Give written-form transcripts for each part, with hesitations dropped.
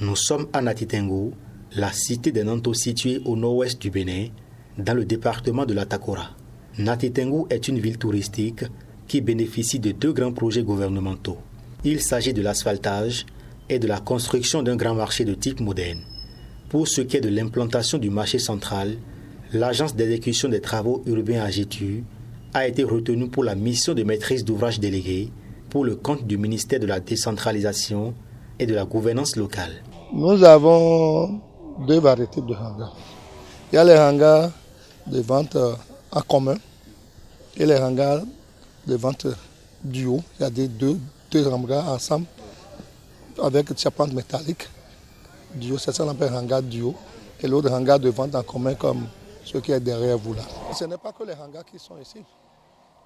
Nous sommes à Nati Tengu, la cité de Nanto située au nord-ouest du Bénin, dans le département de la Takora. Nati Tengu est une ville touristique qui bénéficie de deux grands projets gouvernementaux. Il s'agit de l'asphaltage et de la construction d'un grand marché de type moderne. Pour ce qui est de l'implantation du marché central, l'agence d'exécution des travaux urbains AGETU a été retenue pour la mission de maîtrise d'ouvrage déléguée pour le compte du ministère de la décentralisation et de la gouvernance locale. Nous avons deux variétés de hangars. Il y a les hangars de vente en commun et les hangars de vente duo. Il y a deux hangars ensemble avec charpente métallique. Duo, c'est ça qu'on appelle hangar duo. Et l'autre hangar de vente en commun comme ce qui est derrière vous là. Ce n'est pas que les hangars qui sont ici.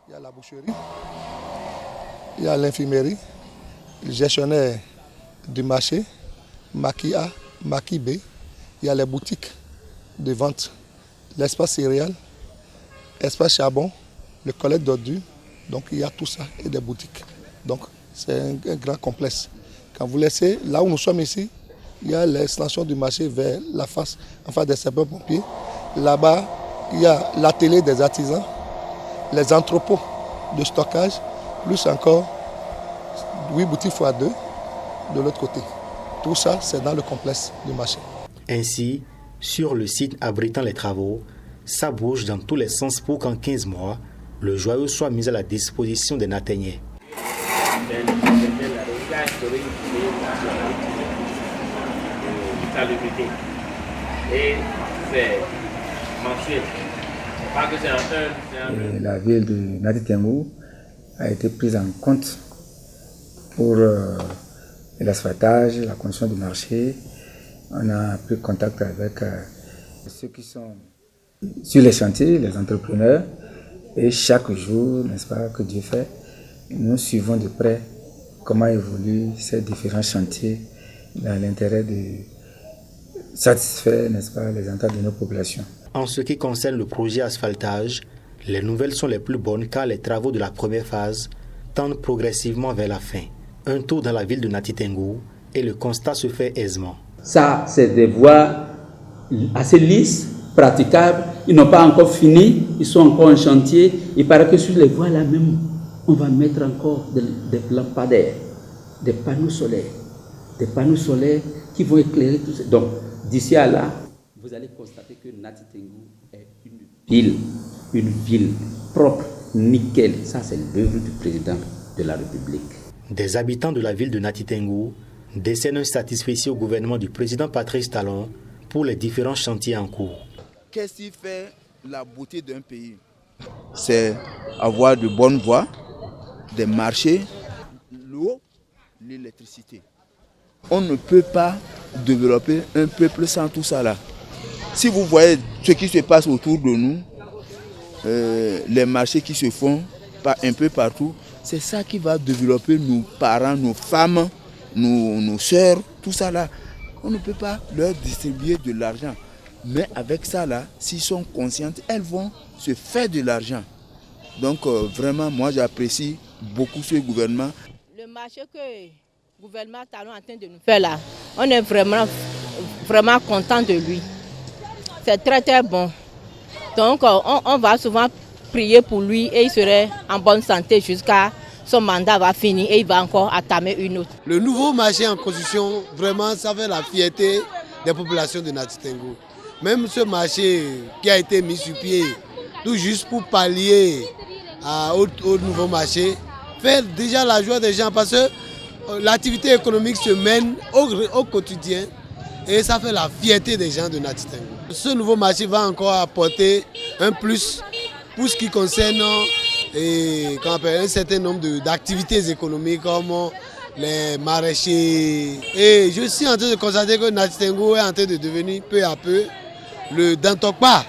Il y a la boucherie, il y a l'infirmerie, le gestionnaire du marché, Maki A, Maki B. Il y a les boutiques de vente, l'espace céréales, l'espace charbon, le collecte d'ordures. Donc il y a tout ça et des boutiques. Donc c'est un grand complexe. Quand vous laissez, là où nous sommes ici, il y a l'extension du marché vers la face, en face des sapeurs-pompiers. Là-bas, il y a l'atelier des artisans, les entrepôts de stockage, plus encore 8 boutiques x 2 de l'autre côté. Tout ça, c'est dans le complexe du marché. Ainsi, sur le site abritant les travaux, ça bouge dans tous les sens pour qu'en 15 mois, le joyau soit mis à la disposition des Nataniais. La ville de Nati Tengu a été prise en compte pour l'asphaltage, la construction du marché. On a pris contact avec ceux qui sont sur les chantiers, les entrepreneurs. Et chaque jour, n'est-ce pas, que Dieu fait, nous suivons de près comment évoluent ces différents chantiers dans l'intérêt de satisfaire, n'est-ce pas, les attentes de nos populations. En ce qui concerne le projet asphaltage, les nouvelles sont les plus bonnes car les travaux de la première phase tendent progressivement vers la fin. Un tour dans la ville de Nati Tengu et le constat se fait aisément. Ça, c'est des voies assez lisses, praticables. Ils n'ont pas encore fini, ils sont encore en chantier. Il paraît que sur les voies là même, on va mettre encore des lampadaires, des panneaux solaires qui vont éclairer tout ça. Donc, d'ici à là, vous allez constater que Nati Tengu est une ville propre, nickel. Ça, c'est l'œuvre du président de la République. Des habitants de la ville de Nati Tengu décernent un satisfecit au gouvernement du président Patrice Talon pour les différents chantiers en cours. Qu'est-ce qui fait la beauté d'un pays? C'est avoir de bonnes voies, des marchés, l'eau, l'électricité. On ne peut pas développer un peuple sans tout ça là. Si vous voyez ce qui se passe autour de nous, les marchés qui se font un peu partout, c'est ça qui va développer nos parents, nos femmes, nos soeurs, tout ça là. On ne peut pas leur distribuer de l'argent. Mais avec ça là, s'ils sont conscients, elles vont se faire de l'argent. Donc vraiment, moi j'apprécie beaucoup ce gouvernement. Le marché que le gouvernement Talon est en train de nous faire là, on est vraiment content de lui. C'est très très bon. Donc on va souvent prier pour lui et il serait en bonne santé jusqu'à son mandat va finir et il va encore attamer une autre. Le nouveau marché en construction, vraiment ça fait la fierté des populations de Nati Tengu. Même ce marché qui a été mis sur pied, tout juste pour pallier au nouveau marché, fait déjà la joie des gens parce que l'activité économique se mène au quotidien et ça fait la fierté des gens de Nati Tengu. Ce nouveau marché va encore apporter un plus pour ce qui concerne un certain nombre d'activités économiques comme les maraîchers. Et je suis en train de constater que Nati Tengu est en train de devenir peu à peu le Dantokpa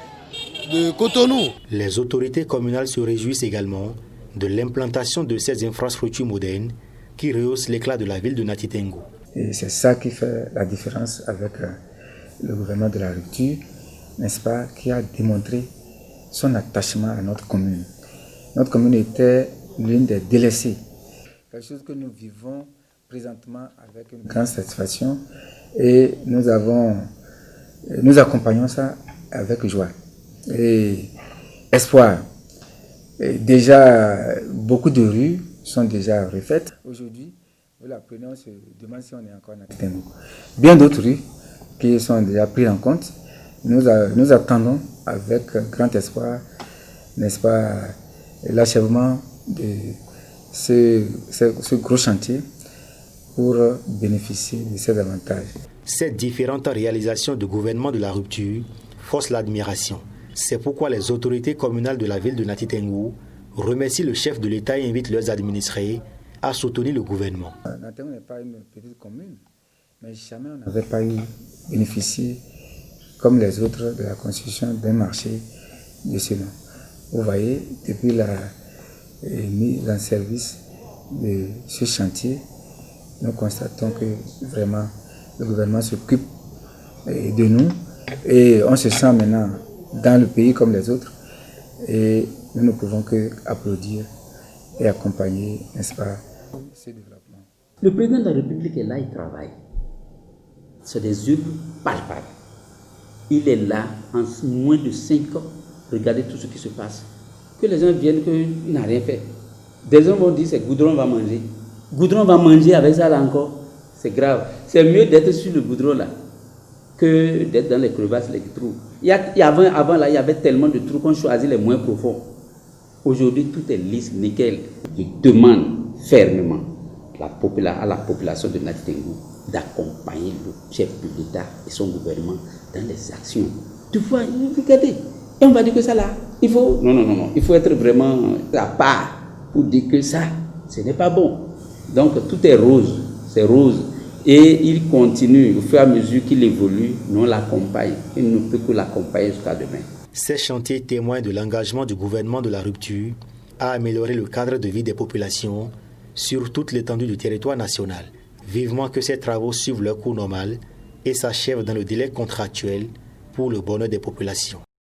de Cotonou. Les autorités communales se réjouissent également de l'implantation de ces infrastructures modernes qui rehaussent l'éclat de la ville de Nati Tengu. Et c'est ça qui fait la différence avec le gouvernement de la rupture, n'est-ce pas, qui a démontré son attachement à notre commune. Notre commune était l'une des délaissées. Quelque chose que nous vivons présentement avec une grande satisfaction Et nous accompagnons ça avec joie et espoir. Et déjà, beaucoup de rues sont déjà refaites. Aujourd'hui, vous la prenez, on se demande si on est encore en Nati Tengou. Bien d'autres rues qui sont déjà prises en compte. Nous attendons avec grand espoir, n'est-ce pas, l'achèvement de ce gros chantier pour bénéficier de ces avantages. Ces différentes réalisations du gouvernement de la rupture forcent l'admiration. C'est pourquoi les autorités communales de la ville de Nati Tengou remercient le chef de l'État et invitent leurs administrés à soutenir le gouvernement. Nati Tengou n'est pas une petite commune, mais jamais on n'avait pas bénéficié, comme les autres, de la construction d'un marché de ce nom. Vous voyez, depuis la mise en service de ce chantier, nous constatons que vraiment le gouvernement s'occupe de nous et on se sent maintenant dans le pays comme les autres et nous ne pouvons que applaudir et accompagner, n'est-ce pas, ce développement. Le président de la République est là, il travaille. C'est des œuvres palpables. Il est là en moins de 5 ans. Regardez tout ce qui se passe. Que les gens viennent qu'il n'a rien fait. Des gens vont dire c'est goudron va manger. Goudron va manger avec ça là encore. C'est grave. C'est mieux d'être sur le goudron là que d'être dans les crevasses, les trous. Avant là, il y avait tellement de trous qu'on choisit les moins profonds. Aujourd'hui, tout est lisse, nickel. Je demande fermement à la population de Nati Tengou d'accompagner le chef de l'État et son gouvernement dans les actions. Tu vois, regardez, et on va dire que ça là, il faut... Non, il faut être vraiment à part pour dire que ça, ce n'est pas bon. Donc tout est rose, c'est rose. Et il continue, au fur et à mesure qu'il évolue, nous l'accompagnons. Il ne peut que l'accompagner jusqu'à demain. Ces chantiers témoignent de l'engagement du gouvernement de la rupture à améliorer le cadre de vie des populations sur toute l'étendue du territoire national. Vivement que ces travaux suivent leur cours normal et s'achèvent dans le délai contractuel pour le bonheur des populations.